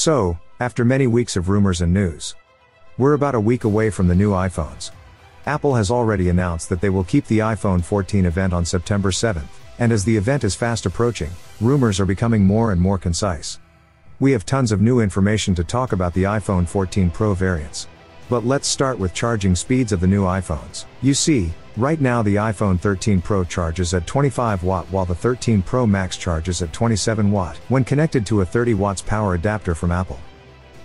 So, after many weeks of rumors and news, we're about a week away from the new iPhones. Apple has already announced that they will keep the iPhone 14 event on September 7th, and as the event is fast approaching, rumors are becoming more and more concise. We have tons of new information to talk about the iPhone 14 Pro variants. But let's start with charging speeds of the new iPhones. You see, right now the iPhone 13 Pro charges at 25 watt while the 13 Pro Max charges at 27 watt when connected to a 30 watts power adapter from Apple.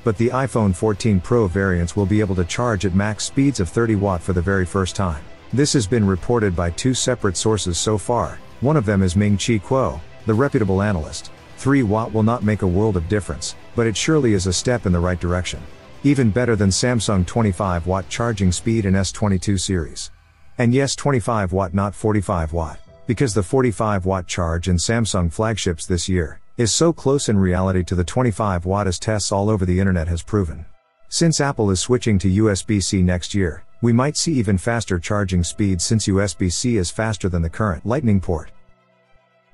But the iPhone 14 Pro variants will be able to charge at max speeds of 30 watt for the very first time. This has been reported by two separate sources so far. One of them is Ming-Chi Kuo, the reputable analyst. 3 watt will not make a world of difference, but it surely is a step in the right direction. Even better than Samsung 25 watt charging speed in S22 series. And yes, 25 watt not 45 watt, because the 45 watt charge in Samsung flagships this year is so close in reality to the 25 watt as tests all over the internet has proven. Since Apple is switching to USB-C next year, we might see even faster charging speeds since USB-C is faster than the current Lightning port.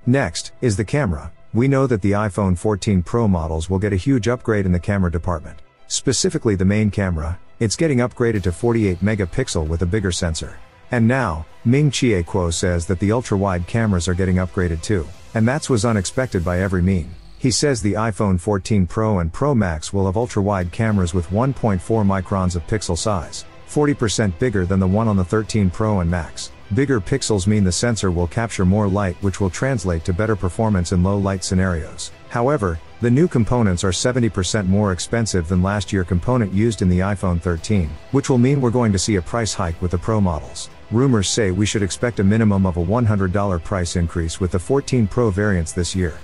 Next is the camera. We know that the iPhone 14 Pro models will get a huge upgrade in the camera department. Specifically the main camera, it's getting upgraded to 48 megapixel with a bigger sensor. And now, Ming-Chi Kuo says that the ultra-wide cameras are getting upgraded too. And that was unexpected by every mean. He says the iPhone 14 Pro and Pro Max will have ultra-wide cameras with 1.4 microns of pixel size, 40% bigger than the one on the 13 Pro and Max. Bigger pixels mean the sensor will capture more light, which will translate to better performance in low light scenarios. However, the new components are 70% more expensive than last year's component used in the iPhone 13, which will mean we're going to see a price hike with the Pro models. Rumors say we should expect a minimum of a $100 price increase with the 14 Pro variants this year.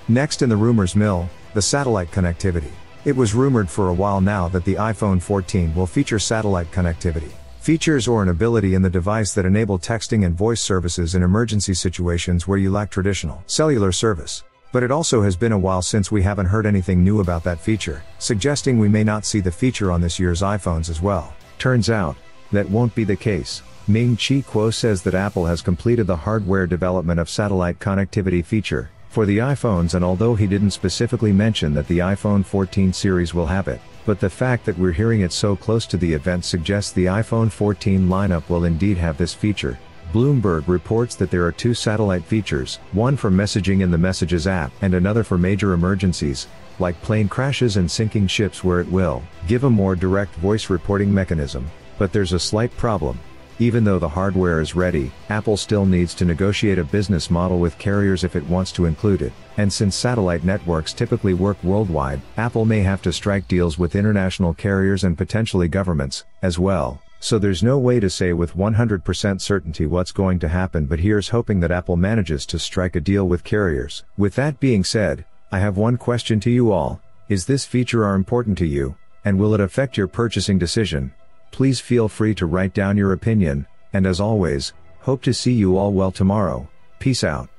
Next in the rumors mill, the satellite connectivity. It was rumored for a while now that the iPhone 14 will feature satellite connectivity. Features or an ability in the device that enable texting and voice services in emergency situations where you lack traditional cellular service. But it also has been a while since we haven't heard anything new about that feature, suggesting we may not see the feature on this year's iPhones as well. Turns out, that won't be the case. Ming-Chi Kuo says that Apple has completed the hardware development of satellite connectivity feature for the iPhones, and although he didn't specifically mention that the iPhone 14 series will have it, but the fact that we're hearing it so close to the event suggests the iPhone 14 lineup will indeed have this feature. Bloomberg reports that there are two satellite features, one for messaging in the Messages app and another for major emergencies, like plane crashes and sinking ships, where it will give a more direct voice reporting mechanism. But there's a slight problem. Even though the hardware is ready, Apple still needs to negotiate a business model with carriers if it wants to include it. And since satellite networks typically work worldwide, Apple may have to strike deals with international carriers and potentially governments, as well. So there's no way to say with 100% certainty what's going to happen, but here's hoping that Apple manages to strike a deal with carriers. With that being said, I have one question to you all. Is this feature important to you? And will it affect your purchasing decision? Please feel free to write down your opinion, and as always, hope to see you all well tomorrow. Peace out.